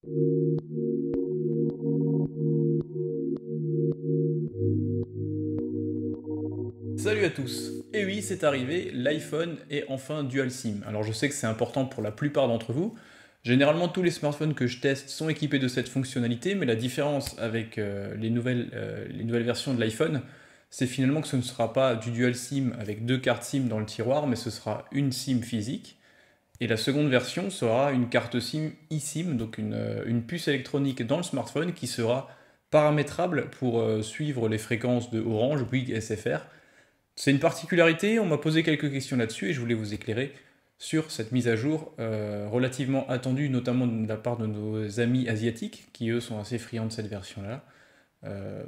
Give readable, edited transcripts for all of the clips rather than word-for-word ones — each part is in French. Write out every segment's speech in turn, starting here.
Salut à tous. Et oui, c'est arrivé, l'iPhone est enfin dual SIM. Alors je sais que c'est important pour la plupart d'entre vous. Généralement, tous les smartphones que je teste sont équipés de cette fonctionnalité, mais la différence avec les nouvelles versions de l'iPhone, c'est finalement que ce ne sera pas du dual SIM avec deux cartes SIM dans le tiroir, mais ce sera une SIM physique. Et la seconde version sera une carte SIM eSIM, donc une puce électronique dans le smartphone qui sera paramétrable pour suivre les fréquences de Orange, Bouygues, SFR. C'est une particularité, on m'a posé quelques questions là-dessus et je voulais vous éclairer sur cette mise à jour relativement attendue, notamment de la part de nos amis asiatiques, qui eux sont assez friands de cette version-là.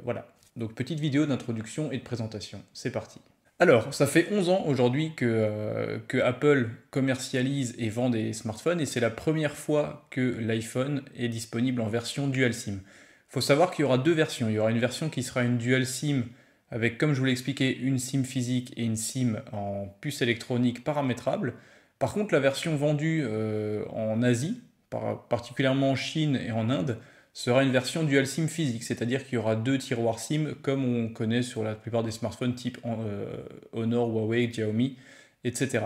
Voilà, donc petite vidéo d'introduction et de présentation, c'est parti. Alors, ça fait 11 ans aujourd'hui que Apple commercialise et vend des smartphones et c'est la première fois que l'iPhone est disponible en version dual SIM. Il faut savoir qu'il y aura deux versions. Il y aura une version qui sera une dual SIM avec, comme je vous l'ai expliqué, une SIM physique et une SIM en puce électronique paramétrable. Par contre, la version vendue en Asie, particulièrement en Chine et en Inde, sera une version dual SIM physique, c'est-à-dire qu'il y aura deux tiroirs SIM comme on connaît sur la plupart des smartphones type Honor, Huawei, Xiaomi, etc.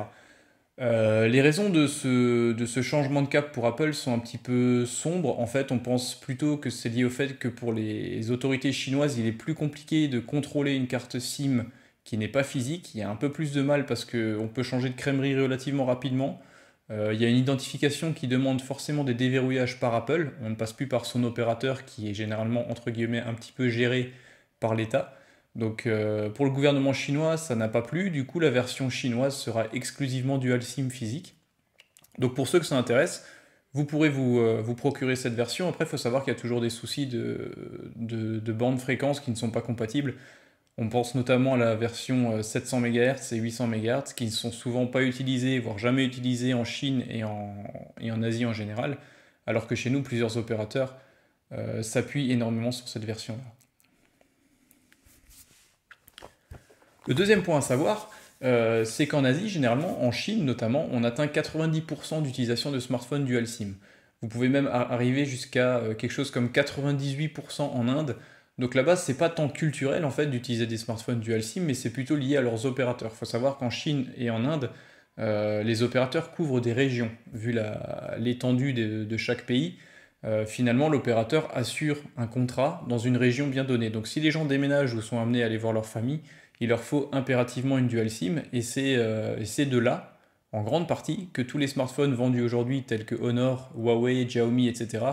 Les raisons de ce changement de cap pour Apple sont un petit peu sombres. En fait, on pense plutôt que c'est lié au fait que pour les autorités chinoises, il est plus compliqué de contrôler une carte SIM qui n'est pas physique. Il y a un peu plus de mal parce qu'on peut changer de crèmerie relativement rapidement. Il y a une identification qui demande forcément des déverrouillages par Apple. On ne passe plus par son opérateur qui est généralement, entre guillemets, un petit peu géré par l'État. Donc pour le gouvernement chinois, ça n'a pas plu. Du coup, la version chinoise sera exclusivement dual SIM physique. Donc pour ceux que ça intéresse, vous pourrez vous procurer cette version. Après, il faut savoir qu'il y a toujours des soucis de bandes fréquences qui ne sont pas compatibles. On pense notamment à la version 700 MHz et 800 MHz qui ne sont souvent pas utilisées, voire jamais utilisées en Chine et en Asie en général, alors que chez nous, plusieurs opérateurs s'appuient énormément sur cette version-là. Le deuxième point à savoir, c'est qu'en Asie, généralement, en Chine notamment, on atteint 90% d'utilisation de smartphones dual SIM. Vous pouvez même arriver jusqu'à quelque chose comme 98% en Inde. Donc là-bas, c'est pas tant culturel en fait d'utiliser des smartphones dual SIM, mais c'est plutôt lié à leurs opérateurs. Il faut savoir qu'en Chine et en Inde, les opérateurs couvrent des régions. Vu l'étendue de chaque pays, finalement, l'opérateur assure un contrat dans une région bien donnée. Donc si les gens déménagent ou sont amenés à aller voir leur famille, il leur faut impérativement une dual SIM, et c'est de là, en grande partie, que tous les smartphones vendus aujourd'hui, tels que Honor, Huawei, Xiaomi, etc.,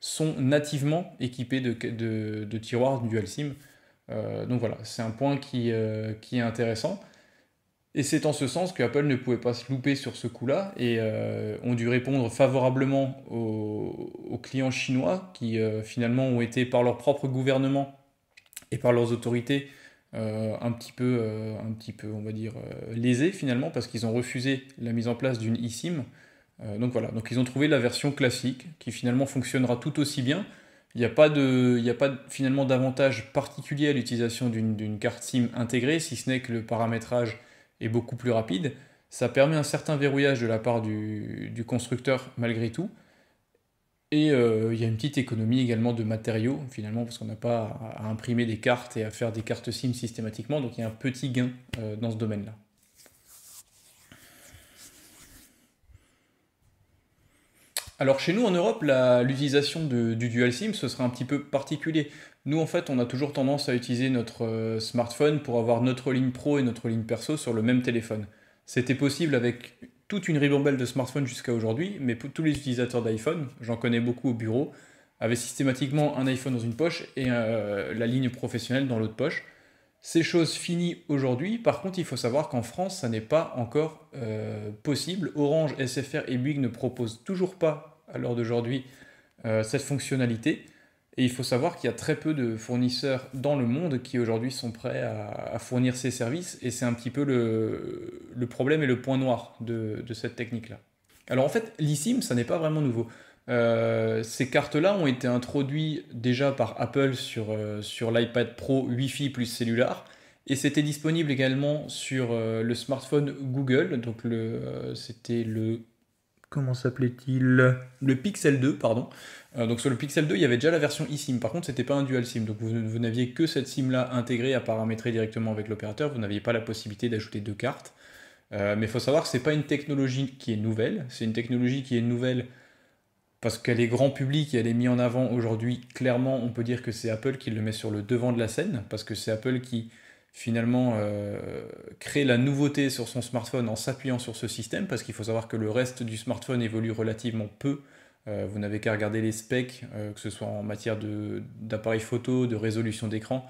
sont nativement équipés de tiroirs dual SIM. Donc voilà, c'est un point qui est intéressant. Et c'est en ce sens que Apple ne pouvait pas se louper sur ce coup-là et ont dû répondre favorablement aux clients chinois qui finalement ont été par leur propre gouvernement et par leurs autorités un petit peu, on va dire, lésés finalement parce qu'ils ont refusé la mise en place d'une eSIM. Donc voilà, donc ils ont trouvé la version classique qui finalement fonctionnera tout aussi bien. Il n'y a pas finalement d'avantage particulier à l'utilisation d'une carte SIM intégrée, si ce n'est que le paramétrage est beaucoup plus rapide. Ça permet un certain verrouillage de la part du constructeur malgré tout. Et il y a une petite économie également de matériaux, finalement, parce qu'on n'a pas à imprimer des cartes et à faire des cartes SIM systématiquement, donc il y a un petit gain dans ce domaine-là. Alors chez nous en Europe, l'utilisation du dual SIM, ce sera un petit peu particulier. Nous en fait, on a toujours tendance à utiliser notre smartphone pour avoir notre ligne pro et notre ligne perso sur le même téléphone. C'était possible avec toute une ribambelle de smartphones jusqu'à aujourd'hui, mais pour tous les utilisateurs d'iPhone, j'en connais beaucoup au bureau, avaient systématiquement un iPhone dans une poche et la ligne professionnelle dans l'autre poche. C'est chose finie aujourd'hui. Par contre, il faut savoir qu'en France, ça n'est pas encore possible. Orange, SFR et Bouygues ne proposent toujours pas, à l'heure d'aujourd'hui, cette fonctionnalité. Et il faut savoir qu'il y a très peu de fournisseurs dans le monde qui aujourd'hui sont prêts à fournir ces services. Et c'est un petit peu le problème et le point noir de cette technique-là. Alors en fait, l'eSIM, ça n'est pas vraiment nouveau. Ces cartes-là ont été introduites déjà par Apple sur l'iPad Pro Wi-Fi plus cellulaire. Et c'était disponible également sur le smartphone Google. Donc c'était le comment s'appelait-il? Le Pixel 2, pardon. Donc sur le Pixel 2, il y avait déjà la version eSIM. Par contre, c'était pas un dual SIM. Donc vous n'aviez que cette SIM-là intégrée à paramétrer directement avec l'opérateur. Vous n'aviez pas la possibilité d'ajouter deux cartes. Mais il faut savoir que c'est pas une technologie qui est nouvelle. C'est une technologie qui est nouvelle parce qu'elle est grand public et elle est mise en avant aujourd'hui. Clairement, on peut dire que c'est Apple qui le met sur le devant de la scène, parce que c'est Apple qui finalement crée la nouveauté sur son smartphone en s'appuyant sur ce système, parce qu'il faut savoir que le reste du smartphone évolue relativement peu. Vous n'avez qu'à regarder les specs, que ce soit en matière d'appareil photo, de résolution d'écran.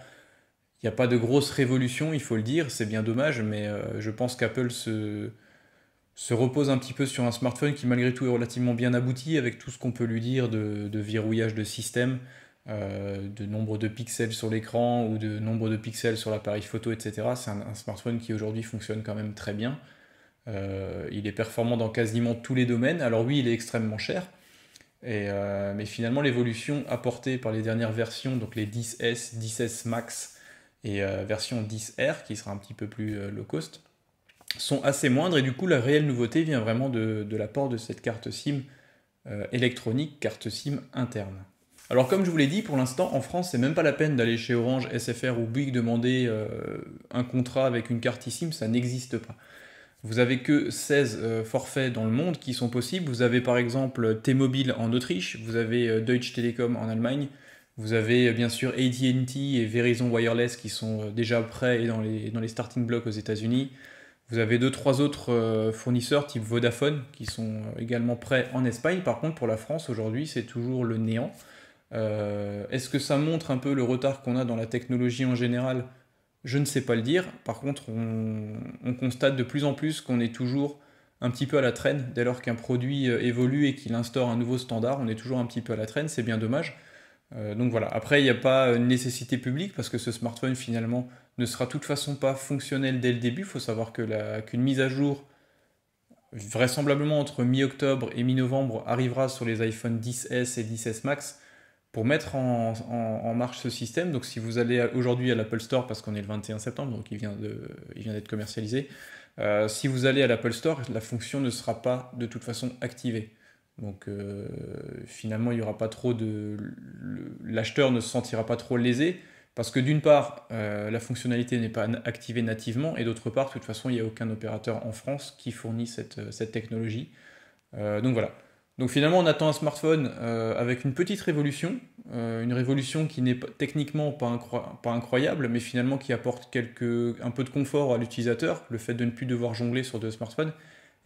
Il n'y a pas de grosse révolution, il faut le dire, c'est bien dommage, mais je pense qu'Apple se repose un petit peu sur un smartphone qui malgré tout est relativement bien abouti avec tout ce qu'on peut lui dire de verrouillage de système, de nombre de pixels sur l'écran ou de nombre de pixels sur l'appareil photo, etc. C'est un smartphone qui aujourd'hui fonctionne quand même très bien. Il est performant dans quasiment tous les domaines. Alors oui, il est extrêmement cher, mais finalement l'évolution apportée par les dernières versions, donc les 10S, 10S Max et version 10R, qui sera un petit peu plus low cost, sont assez moindres, et du coup la réelle nouveauté vient vraiment de l'apport de cette carte SIM électronique, carte SIM interne. Alors comme je vous l'ai dit, pour l'instant en France c'est même pas la peine d'aller chez Orange, SFR ou Bouygues demander un contrat avec une carte eSIM, ça n'existe pas. Vous avez que 16 forfaits dans le monde qui sont possibles. Vous avez par exemple T-Mobile en Autriche, vous avez Deutsche Telekom en Allemagne, vous avez bien sûr AT&T et Verizon Wireless qui sont déjà prêts et dans les starting blocks aux États-Unis. Vous avez 2-3 autres fournisseurs type Vodafone qui sont également prêts en Espagne. Par contre, pour la France, aujourd'hui, c'est toujours le néant. Est-ce que ça montre un peu le retard qu'on a dans la technologie en général? Je ne sais pas le dire. Par contre, on constate de plus en plus qu'on est toujours un petit peu à la traîne. Dès lors qu'un produit évolue et qu'il instaure un nouveau standard, on est toujours un petit peu à la traîne. C'est bien dommage. Donc voilà. Après, il n'y a pas une nécessité publique parce que ce smartphone, finalement, ne sera de toute façon pas fonctionnel dès le début. Il faut savoir qu'une mise à jour, vraisemblablement entre mi-octobre et mi-novembre, arrivera sur les iPhone 10S et 10S Max pour mettre en marche ce système. Donc si vous allez aujourd'hui à l'Apple Store, parce qu'on est le 21 septembre, donc il vient d'être commercialisé, si vous allez à l'Apple Store, la fonction ne sera pas de toute façon activée. Donc finalement, il y aura pas trop l'acheteur ne se sentira pas trop lésé, parce que d'une part, la fonctionnalité n'est pas activée nativement, et d'autre part, de toute façon, il n'y a aucun opérateur en France qui fournit cette technologie. Donc voilà. Donc finalement, on attend un smartphone avec une petite révolution, une révolution qui n'est techniquement pas incroyable, mais finalement qui apporte un peu de confort à l'utilisateur, le fait de ne plus devoir jongler sur deux smartphones.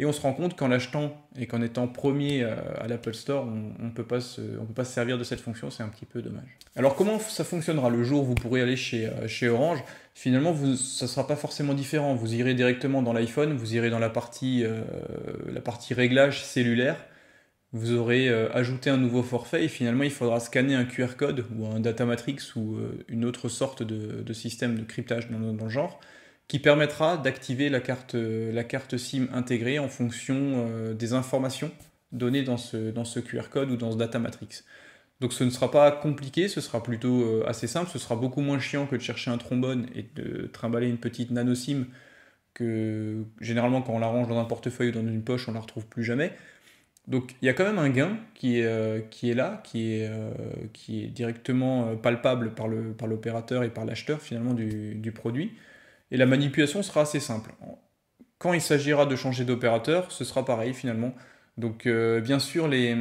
Et on se rend compte qu'en l'achetant et qu'en étant premier à l'Apple Store, on ne peut pas se servir de cette fonction, c'est un petit peu dommage. Alors comment ça fonctionnera le jour où vous pourrez aller chez Orange? Finalement, ça ne sera pas forcément différent. Vous irez directement dans l'iPhone, vous irez dans la partie réglage cellulaire, vous aurez ajouté un nouveau forfait et finalement il faudra scanner un QR code ou un data matrix ou une autre sorte de système de cryptage dans le genre, qui permettra d'activer la carte SIM intégrée en fonction des informations données dans ce QR code ou dans ce data matrix. Donc ce ne sera pas compliqué, ce sera plutôt assez simple, ce sera beaucoup moins chiant que de chercher un trombone et de trimballer une petite nano SIM que généralement quand on la range dans un portefeuille ou dans une poche on ne la retrouve plus jamais. Donc il y a quand même un gain qui est là, qui est directement palpable par l'opérateur et par l'acheteur finalement du produit. Et la manipulation sera assez simple. Quand il s'agira de changer d'opérateur, ce sera pareil finalement. Donc bien sûr, les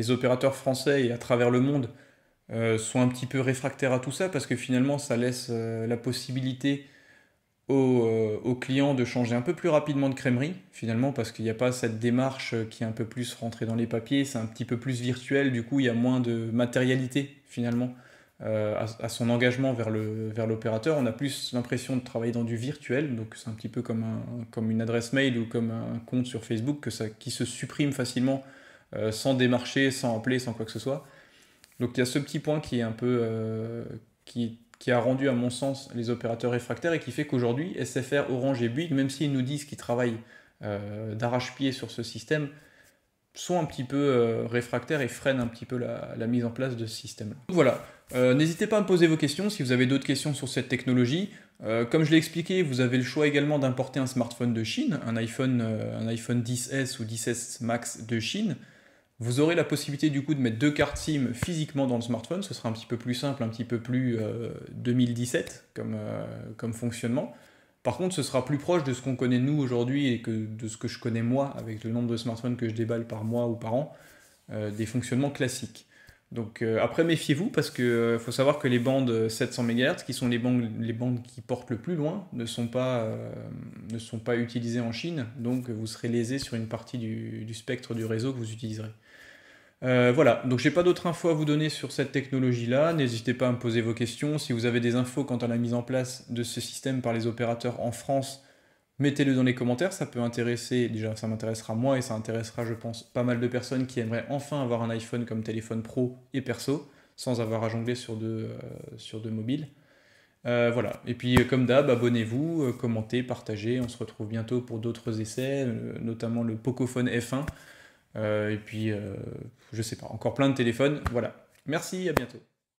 opérateurs français et à travers le monde sont un petit peu réfractaires à tout ça parce que finalement ça laisse la possibilité aux clients de changer un peu plus rapidement de crèmerie finalement parce qu'il n'y a pas cette démarche qui est un peu plus rentrée dans les papiers, c'est un petit peu plus virtuel, du coup il y a moins de matérialité finalement à son engagement vers l'opérateur. On a plus l'impression de travailler dans du virtuel, donc c'est un petit peu comme une adresse mail ou comme un compte sur Facebook qui se supprime facilement sans démarcher, sans appeler, sans quoi que ce soit. Donc il y a ce petit point qui est un peu qui a rendu à mon sens les opérateurs réfractaires et qui fait qu'aujourd'hui SFR, Orange et Bouygues, même s'ils nous disent qu'ils travaillent d'arrache-pied sur ce système, sont un petit peu réfractaires et freinent un petit peu la mise en place de ce système-là. Voilà, n'hésitez pas à me poser vos questions si vous avez d'autres questions sur cette technologie. Comme je l'ai expliqué, vous avez le choix également d'importer un smartphone de Chine, un iPhone 10S ou 10S Max de Chine. Vous aurez la possibilité du coup de mettre 2 cartes SIM physiquement dans le smartphone, ce sera un petit peu plus simple, un petit peu plus 2017 comme fonctionnement. Par contre, ce sera plus proche de ce qu'on connaît nous aujourd'hui et que de ce que je connais moi avec le nombre de smartphones que je déballe par mois ou par an, des fonctionnements classiques. Donc après, méfiez-vous parce que faut savoir que les bandes 700 MHz, qui sont les bandes qui portent le plus loin, ne sont pas utilisées en Chine, donc vous serez lésé sur une partie du spectre du réseau que vous utiliserez. Voilà, donc j'ai pas d'autres infos à vous donner sur cette technologie-là, n'hésitez pas à me poser vos questions, si vous avez des infos quant à la mise en place de ce système par les opérateurs en France, mettez-le dans les commentaires, ça peut intéresser, déjà ça m'intéressera moi et ça intéressera je pense pas mal de personnes qui aimeraient enfin avoir un iPhone comme téléphone pro et perso, sans avoir à jongler sur deux mobiles. Voilà, et puis comme d'hab, abonnez-vous, commentez, partagez, on se retrouve bientôt pour d'autres essais, notamment le Pocophone F1, et puis je sais pas, encore plein de téléphones, voilà. Merci, à bientôt.